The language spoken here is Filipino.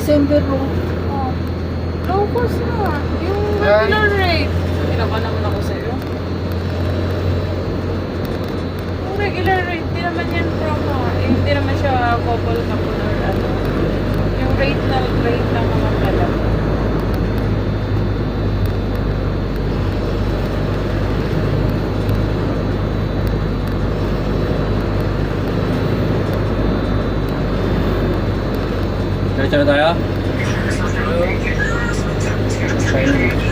December mo. Oh. Low cost na. Yung regular rate. Hirap pa naman ako sa'yo. Yung regular rate, di naman yan promo. Eh, hindi naman siya couple couple or ano. Yung rate lang naman talaga. Diretso na tayo? Fine.